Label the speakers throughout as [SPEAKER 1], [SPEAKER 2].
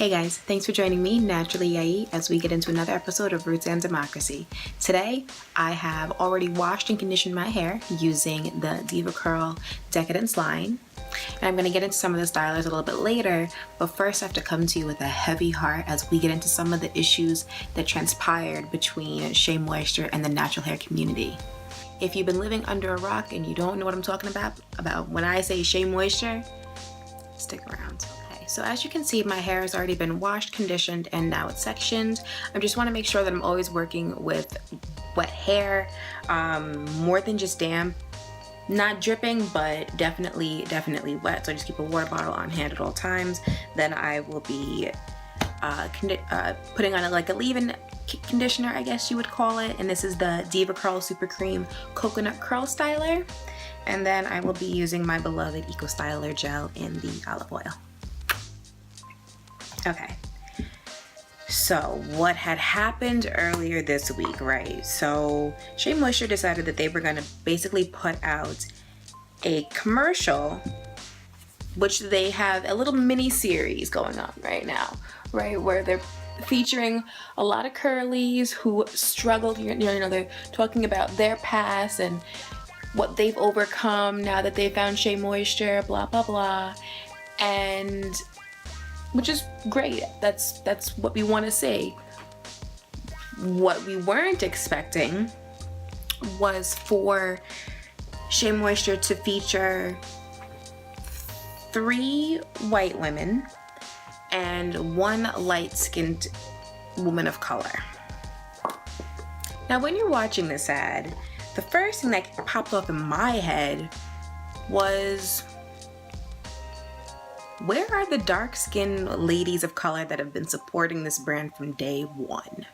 [SPEAKER 1] Hey guys, thanks for joining me, Naturally Yai, as we get into another episode of Roots and Democracy. Today, I have already washed and conditioned my hair using the Diva Curl Decadence line. And I'm going to get into some of the stylers a little bit later, but first I have to come to you with a heavy heart as we get into some of the issues that transpired between Shea Moisture and the natural hair community. If you've been living under a rock and you don't know what I'm talking about when I say Shea Moisture, stick around. So as you can see, my hair has already been washed, conditioned, and now it's sectioned. I just want to make sure that I'm always working with wet hair, more than just damp. Not dripping, but definitely wet. So I just keep a water bottle on hand at all times. Then I will be putting on a leave-in conditioner, I guess you would call it. And this is the Diva Curl Super Cream Coconut Curl Styler. And then I will be using my beloved Eco Styler gel in the olive oil. Okay, so what had happened earlier this week, right? So Shea Moisture decided that they were gonna basically put out a commercial, which they have a little mini series going on right now, right? Where they're featuring a lot of curlies who struggled, they're talking about their past and what they've overcome now that they found Shea Moisture, blah, blah, blah. And which is great. That's what we want to see. What we weren't expecting was for Shea Moisture to feature 3 white women and 1 light-skinned woman of color. Now, when you're watching this ad, the first thing that popped up in my head was, where are the dark-skinned ladies of color that have been supporting this brand from day one?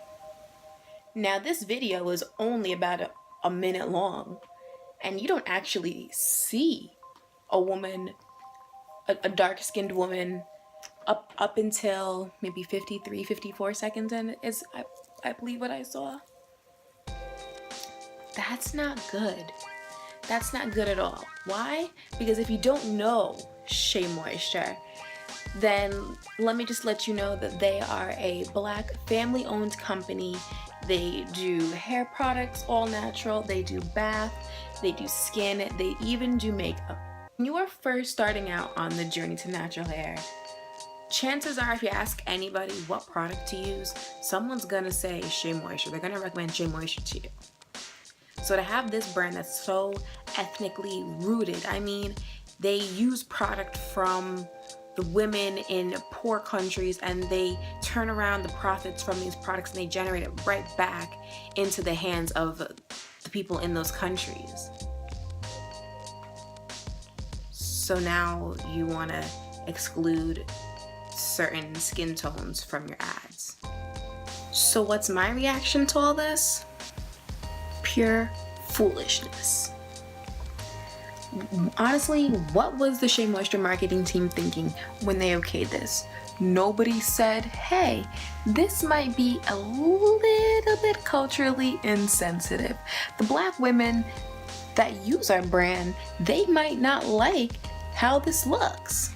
[SPEAKER 1] Now, this video is only about a minute long, and you don't actually see a woman, a dark-skinned woman, up until maybe 53, 54 seconds in, is I believe what I saw. That's not good. That's not good at all. Why? Because if you don't know Shea Moisture, then let me just let you know that they are a Black family-owned company. They do hair products, all natural. They do bath, they do skin, they even do makeup. When you are first starting out on the journey to natural hair, chances are if you ask anybody what product to use, someone's gonna say Shea Moisture. They're gonna recommend Shea Moisture to you. So to have this brand that's so ethnically rooted, I mean, they use product from the women in poor countries and they turn around the profits from these products and they generate it right back into the hands of the people in those countries. So now you want to exclude certain skin tones from your ads. So what's my reaction to all this? Pure foolishness. Honestly, what was the Shea Moisture marketing team thinking when they okayed this? Nobody said, hey, this might be a little bit culturally insensitive. The Black women that use our brand, they might not like how this looks.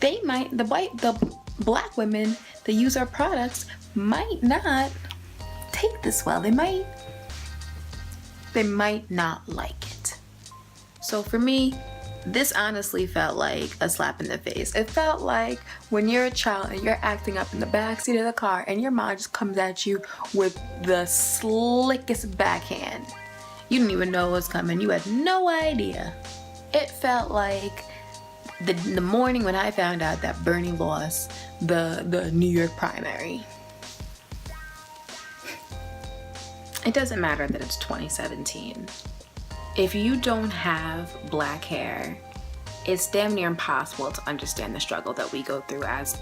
[SPEAKER 1] The Black women that use our products might not take this well. They might not like it. So for me, this honestly felt like a slap in the face. It felt like when you're a child and you're acting up in the backseat of the car and your mom just comes at you with the slickest backhand. You didn't even know it was coming. You had no idea. It felt like the morning when I found out that Bernie lost the New York primary. It doesn't matter that it's 2017. If you don't have Black hair, it's damn near impossible to understand the struggle that we go through as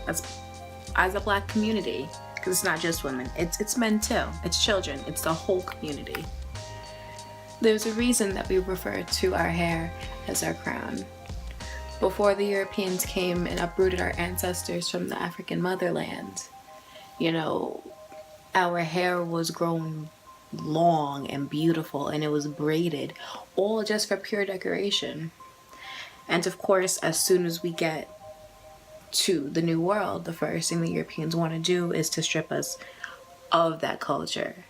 [SPEAKER 1] a Black community. Because it's not just women, it's men too, it's children, it's the whole community. There's a reason that we refer to our hair as our crown. Before the Europeans came and uprooted our ancestors from the African motherland, our hair was grown long and beautiful and it was braided, all just for pure decoration. And of course, as soon as we get to the New World, the first thing the Europeans want to do is to strip us of that culture.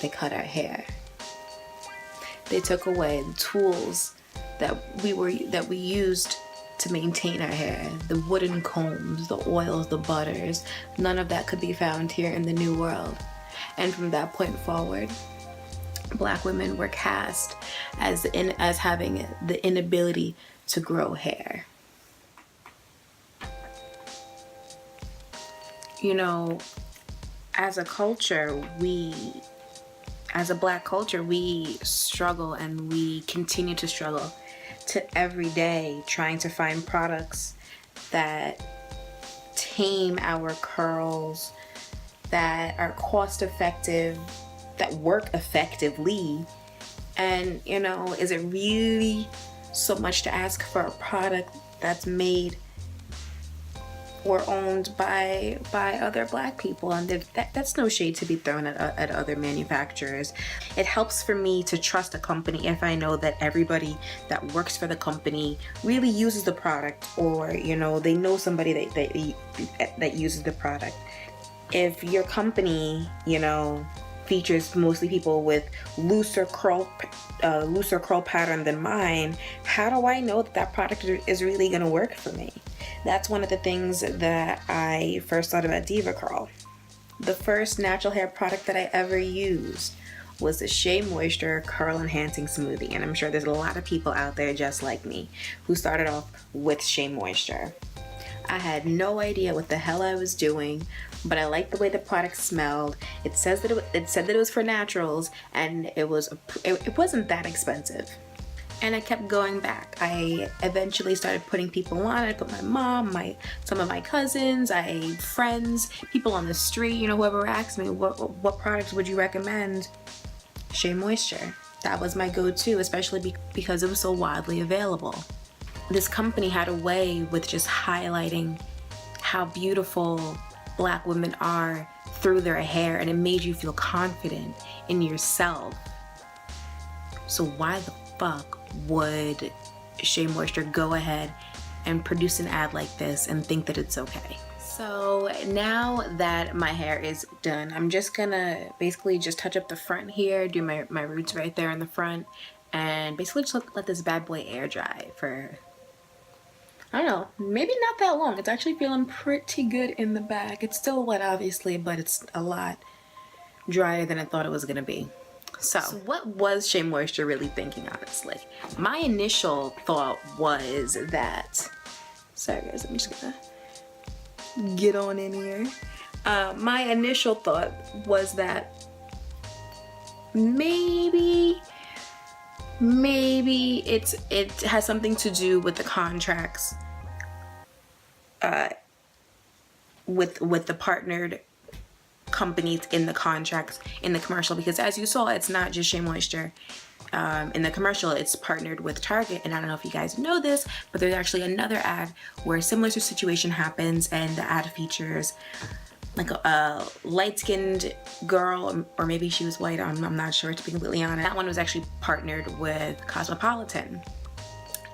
[SPEAKER 1] They cut our hair. They took away the tools that we used to maintain our hair. The wooden combs, the oils, the butters. None of that could be found here in the New World. And from that point forward, Black women were cast as having the inability to grow hair. You know, as a culture, as a Black culture, we struggle, and we continue to struggle to every day trying to find products that tame our curls, that are cost effective, that work effectively. And you know, is it really so much to ask for a product that's made or owned by other Black people? And that's no shade to be thrown at other manufacturers. It helps for me to trust a company if I know that everybody that works for the company really uses the product, or you know, they know somebody that uses the product. If your company, you know, features mostly people with looser curl pattern than mine, how do I know that product is really going to work for me? That's one of the things that I first thought about DevaCurl. The first natural hair product that I ever used was the Shea Moisture Curl Enhancing Smoothie, and I'm sure there's a lot of people out there just like me who started off with Shea Moisture. I had no idea what the hell I was doing, but I liked the way the product smelled. It said that it was for naturals, and it wasn't that expensive. And I kept going back. I eventually started putting people on. I put my mom, some of my cousins, friends, people on the street, you know, whoever asked me, what products would you recommend? Shea Moisture. That was my go-to, especially because it was so widely available. This company had a way with just highlighting how beautiful Black women are through their hair, and it made you feel confident in yourself. So why the fuck would Shea Moisture go ahead and produce an ad like this and think that it's okay? So now that my hair is done, I'm just gonna basically just touch up the front here, do my roots right there in the front, and basically just let this bad boy air dry for, I don't know, maybe not that long. It's actually feeling pretty good in the back. It's still wet, obviously, but it's a lot drier than I thought it was gonna be. So what was Shea Moisture really thinking, honestly? My initial thought was that, sorry guys, I'm just gonna get on in here. My initial thought was that maybe it has something to do with the contracts, with the partnered companies in the contracts in the commercial, because as you saw, it's not just Shea Moisture. In the commercial, it's partnered with Target, and I don't know if you guys know this, but there's actually another ad where a similar situation happens, and the ad features like a light-skinned girl, or maybe she was white, I'm not sure, to be completely honest. That one was actually partnered with Cosmopolitan.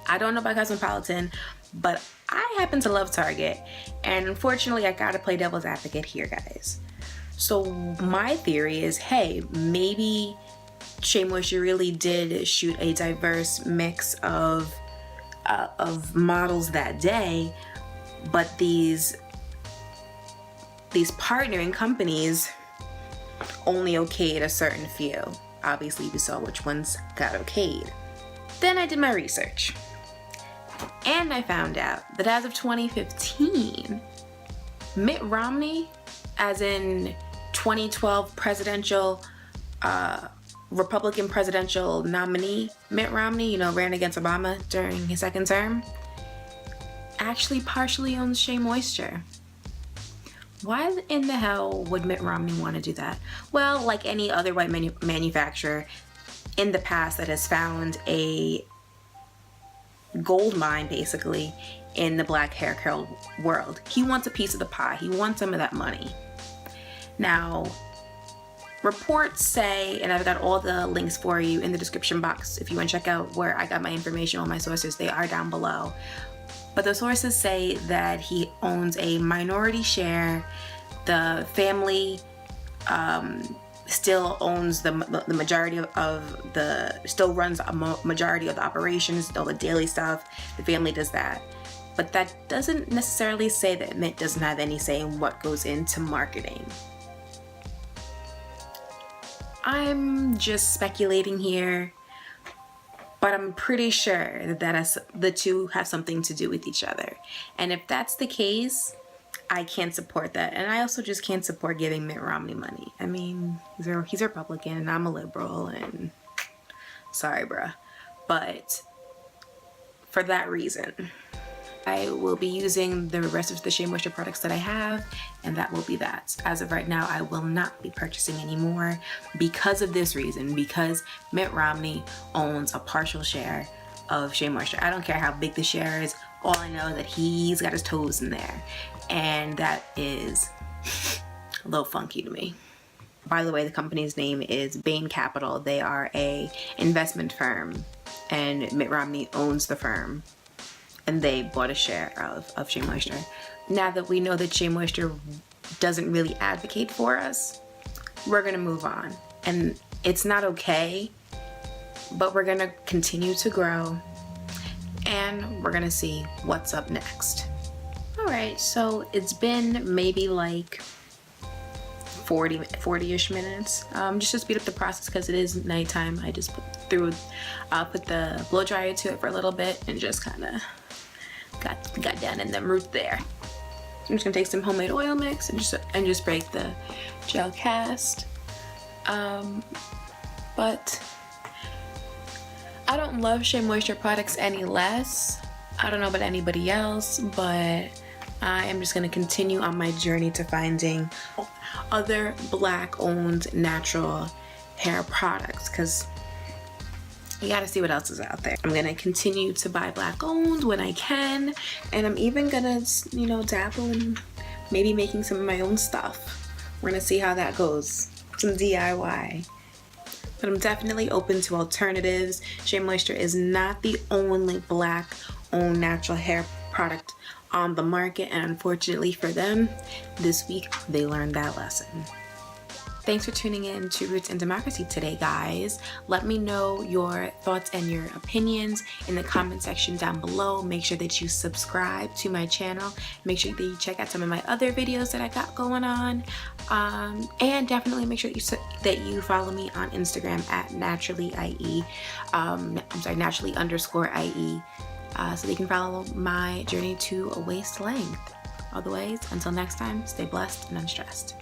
[SPEAKER 1] I don't know about Cosmopolitan, but I happen to love Target, and unfortunately I gotta play devil's advocate here, guys. So my theory is, hey, maybe Shea Moisture really did shoot a diverse mix of models that day, but these partnering companies only okayed a certain few. Obviously, we saw which ones got okayed. Then I did my research, and I found out that as of 2015, Mitt Romney, as in 2012 presidential, Republican presidential nominee Mitt Romney, you know, ran against Obama during his second term, actually partially owns Shea Moisture. Why in the hell would Mitt Romney want to do that? Well, like any other white manufacturer in the past that has found a gold mine, basically, in the Black hair curl world, he wants a piece of the pie. He wants some of that money. Now, reports say, and I've got all the links for you in the description box if you want to check out where I got my information, all my sources, they are down below. but the sources say that he owns a minority share. The family still owns the majority of the, still runs a majority of the operations, all the daily stuff. The family does that. But that doesn't necessarily say that Mint doesn't have any say in what goes into marketing. I'm just speculating here, but I'm pretty sure that the two have something to do with each other. And if that's the case, I can't support that. And I also just can't support giving Mitt Romney money. I mean, he's a Republican and I'm a liberal, and sorry, bruh. But for that reason, I will be using the rest of the Shea Moisture products that I have, and that will be that. As of right now, I will not be purchasing any more because of this reason, because Mitt Romney owns a partial share of Shea Moisture. I don't care how big the share is. All I know is that he's got his toes in there, and that is a little funky to me. By the way, the company's name is Bain Capital. They are a investment firm, and Mitt Romney owns the firm, and they bought a share of Shea Moisture. Now that we know that Shea Moisture doesn't really advocate for us, we're gonna move on. And it's not okay, but we're gonna continue to grow, and we're gonna see what's up next. All right, so it's been maybe like 40-ish minutes. Just to speed up the process because it is nighttime, I just put the blow dryer to it for a little bit and just kind of got down in them roots there. So I'm just gonna take some homemade oil mix and just break the gel cast. But I don't love Shea Moisture products any less. I don't know about anybody else, but I am just gonna continue on my journey to finding other Black-owned natural hair products, because you gotta see what else is out there. I'm gonna continue to buy Black-owned when I can, and I'm even gonna, you know, dabble in maybe making some of my own stuff. We're gonna see how that goes. Some DIY. But I'm definitely open to alternatives. Shea Moisture is not the only Black-owned natural hair product on the market, and unfortunately for them, this week they learned that lesson. Thanks for tuning in to Roots and Democracy today, guys. Let me know your thoughts and your opinions in the comment section down below. Make sure that you subscribe to my channel. Make sure that you check out some of my other videos that I got going on. And definitely make sure that you follow me on Instagram at naturally_IE. naturally_IE. So they can follow my journey to a waist length. Otherwise, until next time, stay blessed and unstressed.